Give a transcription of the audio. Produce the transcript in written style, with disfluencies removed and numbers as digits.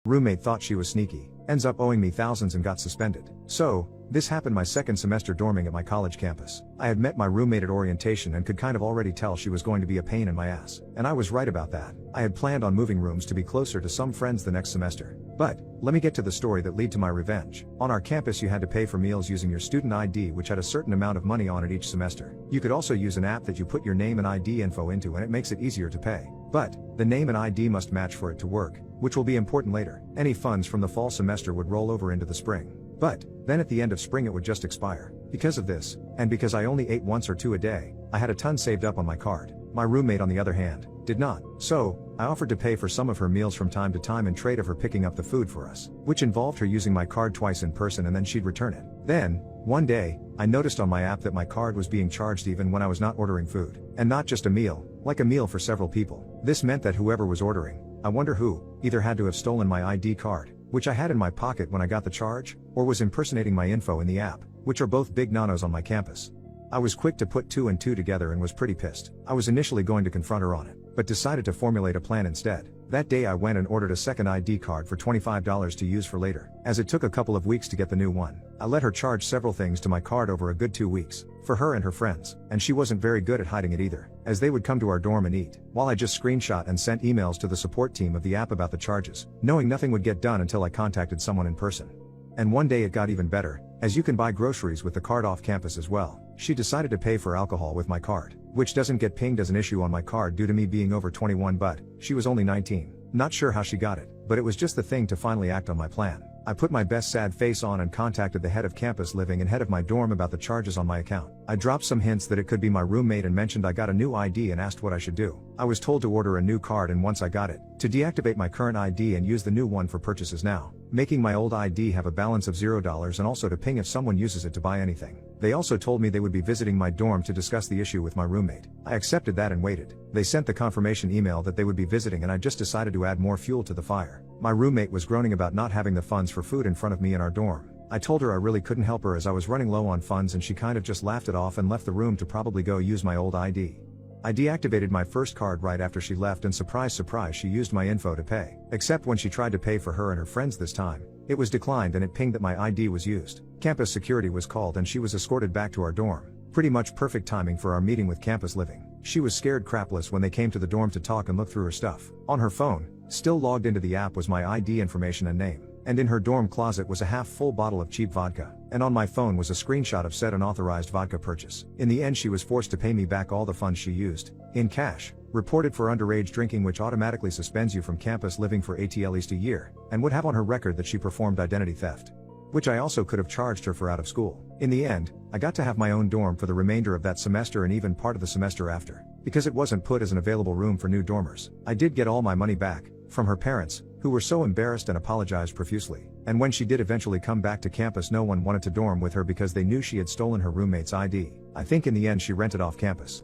Roommate thought she was sneaky, ends up owing me thousands and got suspended. So, this happened my second semester dorming at my college campus. I had met my roommate at orientation and could kind of already tell she was going to be a pain in my ass. And I was right about that. I had planned on moving rooms to be closer to some friends the next semester. But, let me get to the story that led to my revenge. On our campus you had to pay for meals using your student ID, which had a certain amount of money on it each semester. You could also use an app that you put your name and ID info into and it makes it easier to pay. But, the name and ID must match for it to work, which will be important later. Any funds from the fall semester would roll over into the spring. But, then at the end of spring it would just expire. Because of this, and because I only ate once or two a day, I had a ton saved up on my card. My roommate on the other hand, did not. So, I offered to pay for some of her meals from time to time in trade of her picking up the food for us, which involved her using my card twice in person and then she'd return it. Then, one day, I noticed on my app that my card was being charged even when I was not ordering food. And not just a meal, like a meal for several people. This meant that whoever was ordering, I wonder who, either had to have stolen my ID card, which I had in my pocket when I got the charge, or was impersonating my info in the app, which are both big no-nos on my campus. I was quick to put two and two together and was pretty pissed. I was initially going to confront her on it, but decided to formulate a plan instead. That day I went and ordered a second ID card for $25 to use for later, as it took a couple of weeks to get the new one. I let her charge several things to my card over a good 2 weeks, for her and her friends, and she wasn't very good at hiding it either, as they would come to our dorm and eat, while I just screenshot and sent emails to the support team of the app about the charges, knowing nothing would get done until I contacted someone in person. And one day it got even better, as you can buy groceries with the card off campus as well. She decided to pay for alcohol with my card, which doesn't get pinged as an issue on my card due to me being over 21, but she was only 19. Not sure how she got it, but it was just the thing to finally act on my plan. I put my best sad face on and contacted the head of campus living and head of my dorm about the charges on my account. I dropped some hints that it could be my roommate and mentioned I got a new ID and asked what I should do. I was told to order a new card and once I got it, to deactivate my current ID and use the new one for purchases now, making my old ID have a balance of $0 and also to ping if someone uses it to buy anything. They also told me they would be visiting my dorm to discuss the issue with my roommate. I accepted that and waited. They sent the confirmation email that they would be visiting and I just decided to add more fuel to the fire. My roommate was groaning about not having the funds for food in front of me in our dorm. I told her I really couldn't help her as I was running low on funds and she kind of just laughed it off and left the room to probably go use my old ID. I deactivated my first card right after she left and surprise surprise she used my info to pay. Except when she tried to pay for her and her friends this time, it was declined and it pinged that my ID was used. Campus security was called and she was escorted back to our dorm. Pretty much perfect timing for our meeting with campus living. She was scared crapless when they came to the dorm to talk and look through her stuff. On her phone, still logged into the app was my ID information and name. And in her dorm closet was a half-full bottle of cheap vodka. And on my phone was a screenshot of said unauthorized vodka purchase. In the end she was forced to pay me back all the funds she used, in cash, reported for underage drinking which automatically suspends you from campus living for at least a year, and would have on her record that she performed identity theft. Which I also could have charged her for out of school. In the end, I got to have my own dorm for the remainder of that semester and even part of the semester after, because it wasn't put as an available room for new dormers. I did get all my money back, from her parents, who were so embarrassed and apologized profusely. And when she did eventually come back to campus no one wanted to dorm with her because they knew she had stolen her roommate's ID. I think in the end she rented off campus.